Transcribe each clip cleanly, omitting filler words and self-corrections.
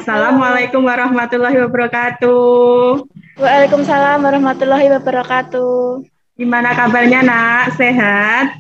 Halo. Assalamualaikum warahmatullahi wabarakatuh. Waalaikumsalam warahmatullahi wabarakatuh. Gimana kabarnya, Nak? Sehat?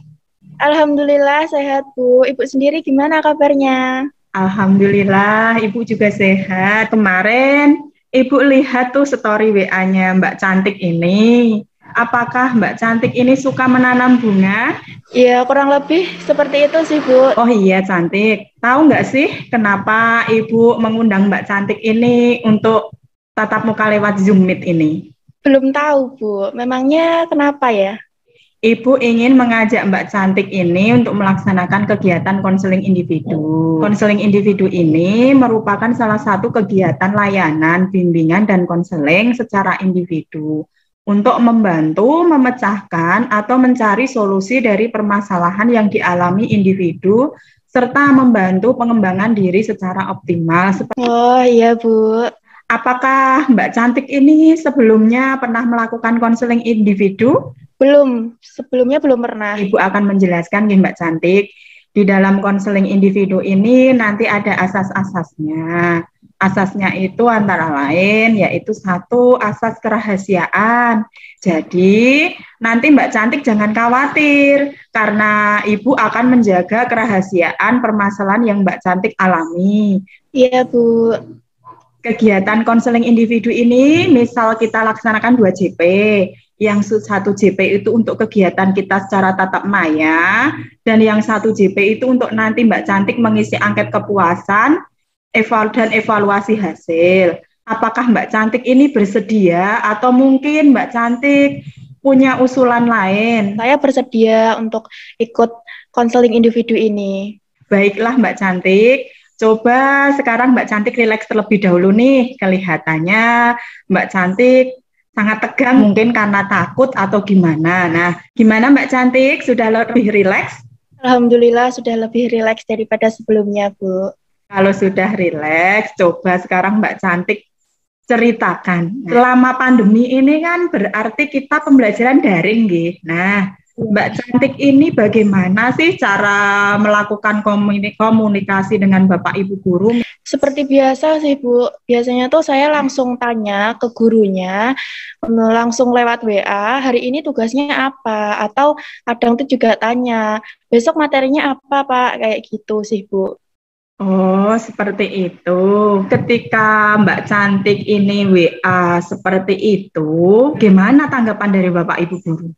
Alhamdulillah sehat, Bu. Ibu sendiri gimana kabarnya? Alhamdulillah, Ibu juga sehat. Kemarin Ibu lihat tuh story WA-nya Mbak Cantik ini. Apakah Mbak Cantik ini suka menanam bunga? Ya, kurang lebih seperti itu sih, Bu. Oh iya, Cantik. Tahu nggak sih kenapa Ibu mengundang Mbak Cantik ini untuk tatap muka lewat Zoom Meet ini? Belum tahu, Bu. Memangnya kenapa ya? Ibu ingin mengajak Mbak Cantik ini untuk melaksanakan kegiatan konseling individu. Konseling individu ini merupakan salah satu kegiatan layanan, bimbingan, dan konseling secara individu untuk membantu memecahkan atau mencari solusi dari permasalahan yang dialami individu serta membantu pengembangan diri secara optimal. Oh, iya, Bu. Apakah Mbak Cantik ini sebelumnya pernah melakukan konseling individu? Belum. Sebelumnya belum pernah. Ibu akan menjelaskan nih Mbak Cantik. Di dalam konseling individu ini nanti ada asas-asasnya. Asasnya itu antara lain yaitu satu, asas kerahasiaan. Jadi nanti Mbak Cantik jangan khawatir karena Ibu akan menjaga kerahasiaan permasalahan yang Mbak Cantik alami. Iya, Bu. Kegiatan konseling individu ini misal kita laksanakan 2 JP, yang 1 JP itu untuk kegiatan kita secara tatap maya, dan yang 1 JP itu untuk nanti Mbak Cantik mengisi angket kepuasan dan evaluasi hasil. Apakah Mbak Cantik ini bersedia atau mungkin Mbak Cantik punya usulan lain? Saya bersedia untuk ikut konseling individu ini. Baiklah Mbak Cantik, coba sekarang Mbak Cantik rileks terlebih dahulu nih. Kelihatannya Mbak Cantik sangat tegang mungkin karena takut atau gimana. Nah, gimana Mbak Cantik? Sudah lebih rileks? Alhamdulillah sudah lebih rileks daripada sebelumnya, Bu. Kalau sudah rileks, coba sekarang Mbak Cantik ceritakan. Selama pandemi ini kan berarti kita pembelajaran daring, nggih. Nah, Mbak Cantik ini bagaimana sih cara melakukan komunikasi dengan Bapak Ibu guru? Seperti biasa sih, Bu. Biasanya tuh saya langsung tanya ke gurunya, langsung lewat WA, hari ini tugasnya apa? Atau kadang tuh juga tanya, besok materinya apa, Pak? Kayak gitu sih, Bu. Oh, seperti itu. Ketika Mbak Cantik ini WA seperti itu, gimana tanggapan dari Bapak Ibu guru?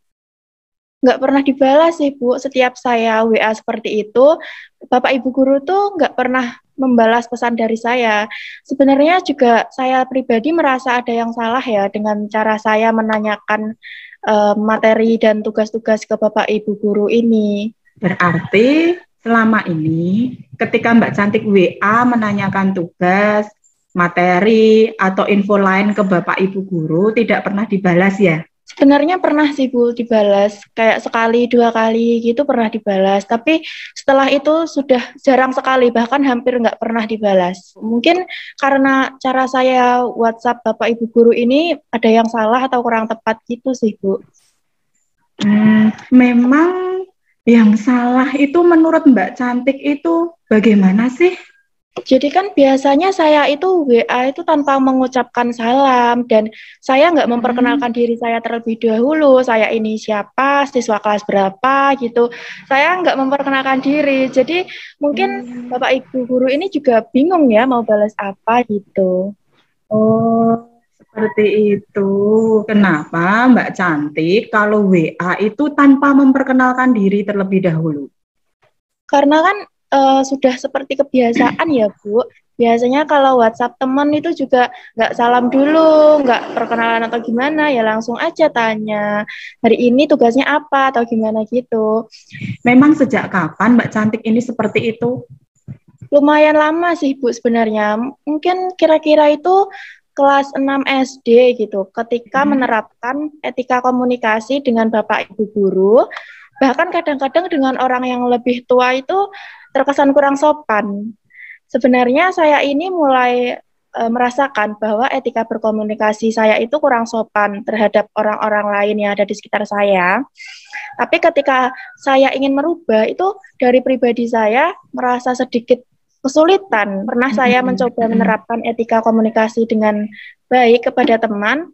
Nggak pernah dibalas sih, Bu. Setiap saya WA seperti itu, Bapak Ibu guru tuh nggak pernah membalas pesan dari saya. Sebenarnya juga saya pribadi merasa ada yang salah ya dengan cara saya menanyakan materi dan tugas-tugas ke Bapak Ibu guru ini. Berarti selama ini ketika Mbak Cantik WA menanyakan tugas, materi, atau info lain ke Bapak Ibu guru tidak pernah dibalas ya? Sebenarnya pernah sih Bu dibalas, kayak sekali, 2 kali gitu pernah dibalas. Tapi setelah itu sudah jarang sekali, bahkan hampir nggak pernah dibalas. Mungkin karena cara saya WhatsApp Bapak Ibu guru ini ada yang salah atau kurang tepat gitu sih Bu. Memang yang salah itu menurut Mbak Cantik itu bagaimana sih? Jadi kan biasanya saya itu WA itu tanpa mengucapkan salam dan saya nggak memperkenalkan diri saya terlebih dahulu. Saya ini siapa, siswa kelas berapa gitu. Saya nggak memperkenalkan diri. Jadi mungkin Bapak Ibu guru ini juga bingung ya mau balas apa gitu. Oh, seperti itu. Kenapa Mbak Cantik kalau WA itu tanpa memperkenalkan diri terlebih dahulu? Karena kan sudah seperti kebiasaan ya Bu. Biasanya kalau WhatsApp teman itu juga nggak salam dulu, nggak perkenalan atau gimana, ya langsung aja tanya, hari ini tugasnya apa atau gimana gitu. Memang sejak kapan Mbak Cantik ini seperti itu? Lumayan lama sih Bu sebenarnya. Mungkin kira-kira itu kelas 6 SD gitu, ketika menerapkan etika komunikasi dengan Bapak Ibu guru, bahkan kadang-kadang dengan orang yang lebih tua itu terkesan kurang sopan. Sebenarnya saya ini mulai merasakan bahwa etika berkomunikasi saya itu kurang sopan terhadap orang-orang lain yang ada di sekitar saya. Tapi ketika saya ingin merubah itu dari pribadi saya merasa sedikit kesulitan. Pernah saya mencoba menerapkan etika komunikasi dengan baik kepada teman,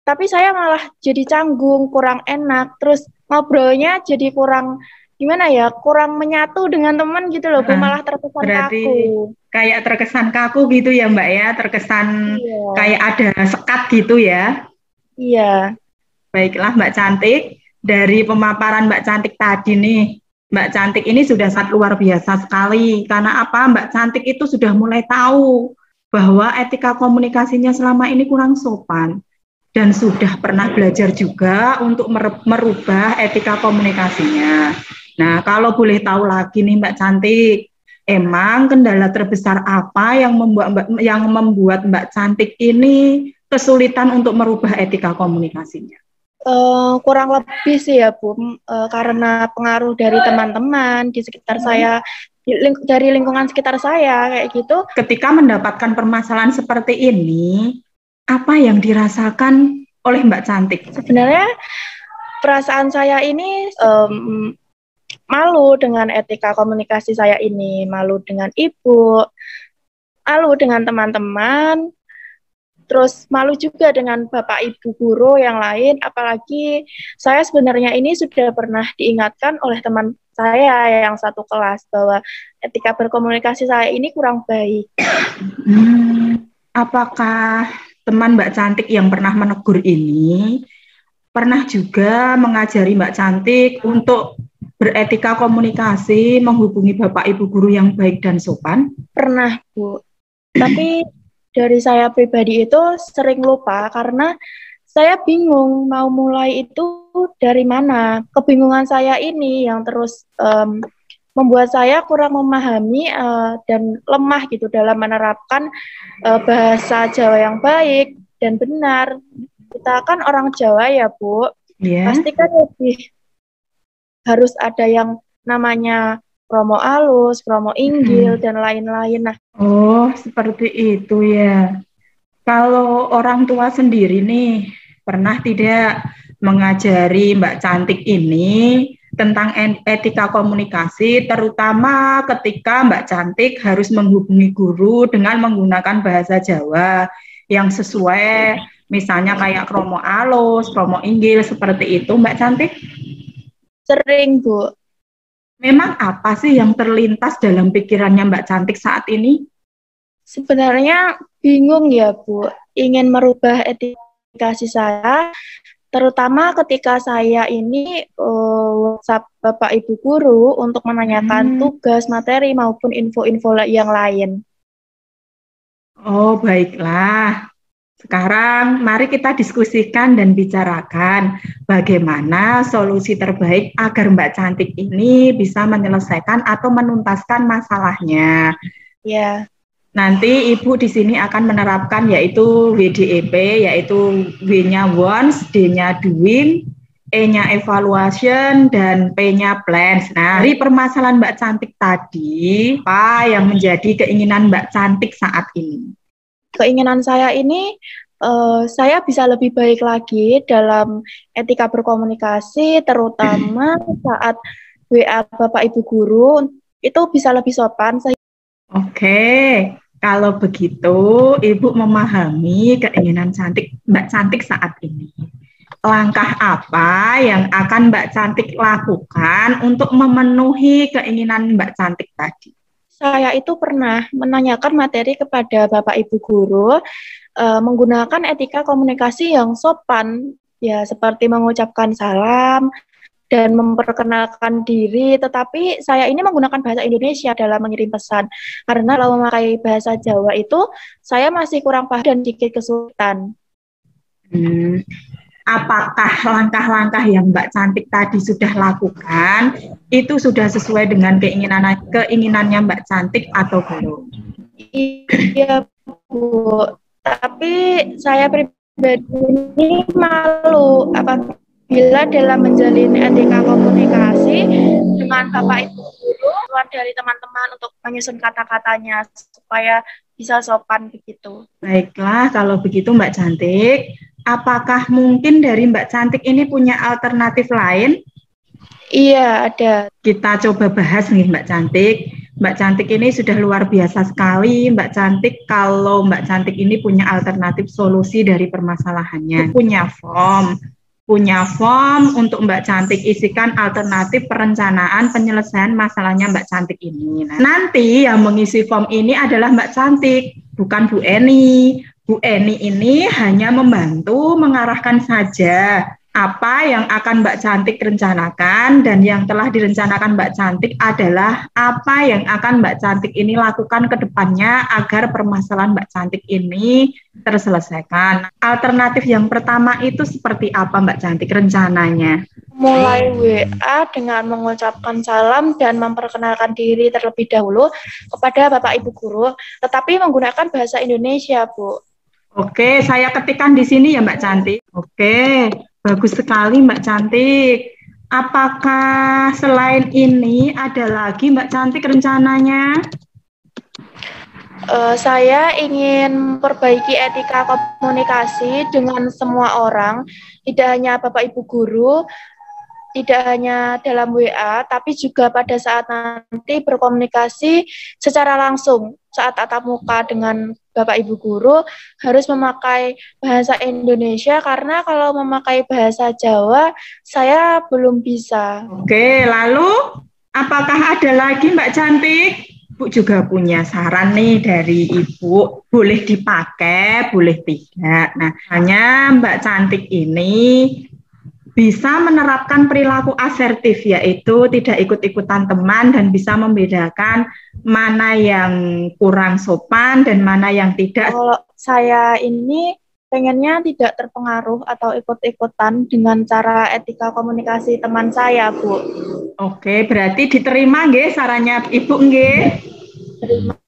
tapi saya malah jadi canggung, kurang enak, terus ngobrolnya jadi kurang gimana ya, kurang menyatu dengan teman gitu loh, Bu, malah terkesan Berarti kaku. kayak terkesan kaku gitu ya Mbak ya, terkesan Iya, kayak ada sekat gitu ya. iya. Baiklah Mbak Cantik, dari pemaparan Mbak Cantik tadi nih, Mbak Cantik ini sudah sangat luar biasa sekali. Karena apa? Mbak Cantik itu sudah mulai tahu bahwa etika komunikasinya selama ini kurang sopan. Dan sudah pernah belajar juga untuk merubah etika komunikasinya. Nah, kalau boleh tahu lagi nih Mbak Cantik, emang kendala terbesar apa yang membuat Mbak Cantik ini kesulitan untuk merubah etika komunikasinya? Kurang lebih sih ya, Bu, karena pengaruh dari teman-teman di sekitar saya, dari lingkungan sekitar saya, kayak gitu. Ketika mendapatkan permasalahan seperti ini, apa yang dirasakan oleh Mbak Cantik? Sebenarnya perasaan saya ini malu dengan etika komunikasi saya ini, malu dengan ibu, malu dengan teman-teman, terus malu juga dengan bapak ibu guru yang lain, apalagi saya sebenarnya ini sudah pernah diingatkan oleh teman saya yang satu kelas bahwa etika berkomunikasi saya ini kurang baik. Apakah teman Mbak Cantik yang pernah menegur ini pernah juga mengajari Mbak Cantik untuk beretika komunikasi, menghubungi bapak ibu guru yang baik dan sopan? Pernah, Bu. Tapi dari saya pribadi itu sering lupa karena saya bingung mau mulai itu dari mana. Kebingungan saya ini yang terus membuat saya kurang memahami dan lemah gitu dalam menerapkan bahasa Jawa yang baik dan benar. Kita kan orang Jawa ya, Bu. Pasti kan lebih harus ada yang namanya promo alus, promo inggil, dan lain-lain. Nah, seperti itu ya. Kalau orang tua sendiri nih, pernah tidak mengajari Mbak Cantik ini tentang etika komunikasi, terutama ketika Mbak Cantik harus menghubungi guru dengan menggunakan bahasa Jawa yang sesuai, misalnya kayak promo alus, promo inggil, seperti itu Mbak Cantik? Sering, Bu. Memang apa sih yang terlintas dalam pikirannya Mbak Cantik saat ini? Sebenarnya bingung ya, Bu. Ingin merubah etika saya, terutama ketika saya ini WhatsApp Bapak Ibu Guru untuk menanyakan tugas, materi, maupun info-info yang lain. Oh, baiklah. Sekarang mari kita diskusikan dan bicarakan bagaimana solusi terbaik agar Mbak Cantik ini bisa menyelesaikan atau menuntaskan masalahnya. Ya. Nanti Ibu di sini akan menerapkan yaitu WDEP, yaitu W-nya wants, D-nya doing, E-nya evaluation, dan P-nya plans. Nah, dari permasalahan Mbak Cantik tadi, apa yang menjadi keinginan Mbak Cantik saat ini? Keinginan saya ini, saya bisa lebih baik lagi dalam etika berkomunikasi, terutama saat WA Bapak Ibu Guru, itu bisa lebih sopan. Oke, kalau begitu Ibu memahami keinginan Mbak Cantik saat ini. Langkah apa yang akan Mbak Cantik lakukan untuk memenuhi keinginan Mbak Cantik tadi? Saya itu pernah menanyakan materi kepada Bapak Ibu Guru menggunakan etika komunikasi yang sopan, ya seperti mengucapkan salam dan memperkenalkan diri, tetapi saya ini menggunakan bahasa Indonesia dalam mengirim pesan, karena kalau memakai bahasa Jawa itu saya masih kurang paham dan sedikit kesulitan. Apakah langkah-langkah yang Mbak Cantik tadi sudah lakukan itu sudah sesuai dengan keinginannya Mbak Cantik atau belum? Iya, Bu. Tapi saya pribadi ini malu apabila dalam menjalin etika komunikasi dengan Bapak Ibu Guru, keluar dari teman-teman untuk menyusun kata-katanya supaya bisa sopan begitu. Baiklah, kalau begitu Mbak Cantik, apakah mungkin dari Mbak Cantik ini punya alternatif lain? Iya, ada. Kita coba bahas nih Mbak Cantik, Mbak Cantik ini sudah luar biasa sekali. Mbak Cantik, kalau Mbak Cantik ini punya alternatif solusi dari permasalahannya. Punya form untuk Mbak Cantik isikan alternatif perencanaan penyelesaian masalahnya Mbak Cantik ini. Nah, nanti yang mengisi form ini adalah Mbak Cantik, bukan Bu Eni. Bu Eni ini hanya membantu mengarahkan saja apa yang akan Mbak Cantik rencanakan, dan yang telah direncanakan Mbak Cantik adalah apa yang akan Mbak Cantik ini lakukan ke depannya agar permasalahan Mbak Cantik ini terselesaikan. Alternatif yang pertama itu seperti apa Mbak Cantik rencananya? Mulai WA dengan mengucapkan salam dan memperkenalkan diri terlebih dahulu kepada Bapak Ibu guru, tetapi menggunakan bahasa Indonesia, Bu. Oke, saya ketikkan di sini ya Mbak Cantik. Oke, bagus sekali Mbak Cantik. Apakah selain ini ada lagi Mbak Cantik rencananya? Saya ingin memperbaiki etika komunikasi dengan semua orang, tidak hanya Bapak Ibu guru, tidak hanya dalam WA, tapi juga pada saat nanti berkomunikasi secara langsung, saat tatap muka dengan Bapak Ibu guru, harus memakai bahasa Indonesia, karena kalau memakai bahasa Jawa, saya belum bisa. Oke, lalu apakah ada lagi Mbak Cantik? Bu juga punya saran nih dari Ibu, boleh dipakai, boleh tidak. Nah, hanya Mbak Cantik ini bisa menerapkan perilaku asertif, yaitu tidak ikut-ikutan teman dan bisa membedakan mana yang kurang sopan dan mana yang tidak. Kalau saya ini pengennya tidak terpengaruh atau ikut-ikutan dengan cara etika komunikasi teman saya, Bu. Oke, berarti diterima nggih sarannya Ibu nggih? Terima.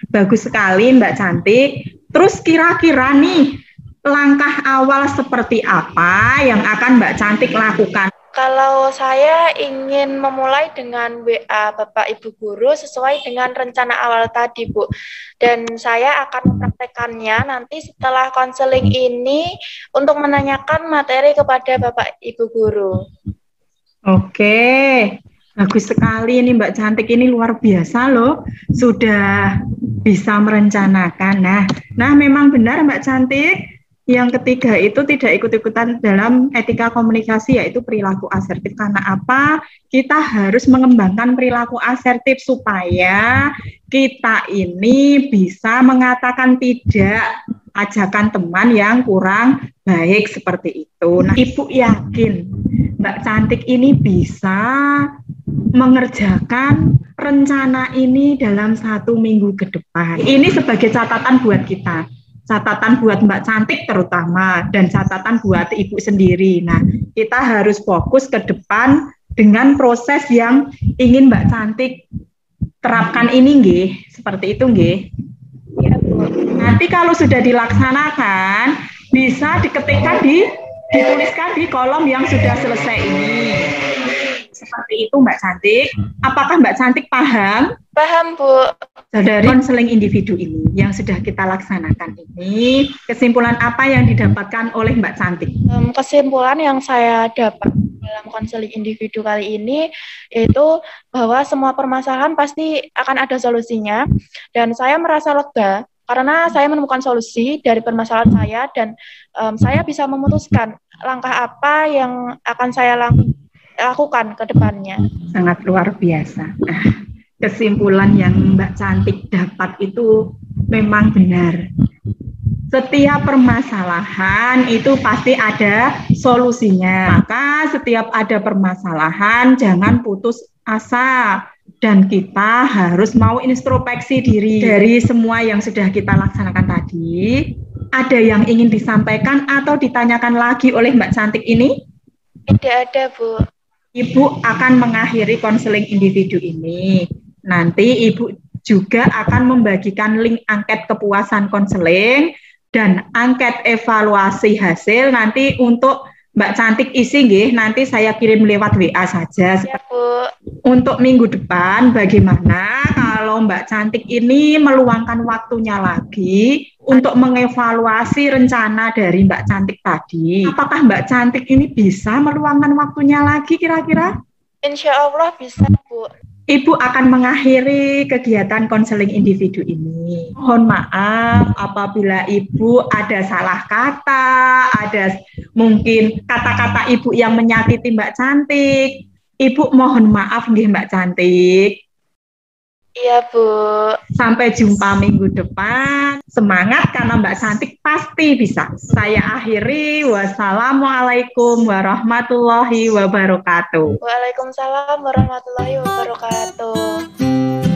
Bagus sekali Mbak Cantik. Terus kira-kira nih, langkah awal seperti apa yang akan Mbak Cantik lakukan? Kalau saya ingin memulai dengan WA Bapak Ibu guru sesuai dengan rencana awal tadi, Bu. Dan saya akan mempraktekannya nanti setelah konseling ini untuk menanyakan materi kepada Bapak Ibu guru. Oke, bagus sekali ini Mbak Cantik, ini luar biasa loh, sudah bisa merencanakan. Nah memang benar Mbak Cantik. Yang ketiga itu tidak ikut-ikutan dalam etika komunikasi, yaitu perilaku asertif. Karena apa? Kita harus mengembangkan perilaku asertif supaya kita ini bisa mengatakan tidak ajakan teman yang kurang baik seperti itu. Nah, Ibu yakin Mbak Cantik ini bisa mengerjakan rencana ini dalam 1 minggu ke depan. Ini sebagai catatan buat kita. Catatan buat Mbak Cantik terutama, dan catatan buat Ibu sendiri. Nah, kita harus fokus ke depan dengan proses yang ingin Mbak Cantik terapkan ini, nggih. Seperti itu, nggih. Ya, Bu. Nanti kalau sudah dilaksanakan, bisa dituliskan di kolom yang sudah selesai ini. Seperti itu Mbak Cantik. Apakah Mbak Cantik paham? Paham, Bu. Dari konseling individu ini yang sudah kita laksanakan ini, kesimpulan apa yang didapatkan oleh Mbak Cantik? Kesimpulan yang saya dapat dalam konseling individu kali ini yaitu bahwa semua permasalahan pasti akan ada solusinya, dan saya merasa lega karena saya menemukan solusi dari permasalahan saya, dan saya bisa memutuskan langkah apa yang akan saya lakukan ke depannya. Sangat luar biasa. Nah, kesimpulan yang Mbak Cantik dapat itu memang benar. Setiap permasalahan itu pasti ada solusinya. Maka setiap ada permasalahan jangan putus asa, dan kita harus mau introspeksi diri. Dari semua yang sudah kita laksanakan tadi, ada yang ingin disampaikan atau ditanyakan lagi oleh Mbak Cantik ini? Tidak ada, Bu. Ibu akan mengakhiri konseling individu ini. Nanti Ibu juga akan membagikan link angket kepuasan konseling dan angket evaluasi hasil nanti untuk Mbak Cantik isi, nggih. Nanti saya kirim lewat WA saja. Ya, Bu. Untuk minggu depan bagaimana kalau Mbak Cantik ini meluangkan waktunya lagi untuk mengevaluasi rencana dari Mbak Cantik tadi? Apakah Mbak Cantik ini bisa meluangkan waktunya lagi kira-kira? Insya Allah bisa, Bu. Ibu akan mengakhiri kegiatan konseling individu ini. Mohon maaf apabila Ibu ada salah kata, ada mungkin kata-kata Ibu yang menyakiti Mbak Cantik. Ibu mohon maaf nggih Mbak Cantik. Iya, Bu. Sampai jumpa minggu depan. Semangat karena Mbak Cantik pasti bisa. Saya akhiri. Wassalamualaikum warahmatullahi wabarakatuh. Waalaikumsalam warahmatullahi wabarakatuh.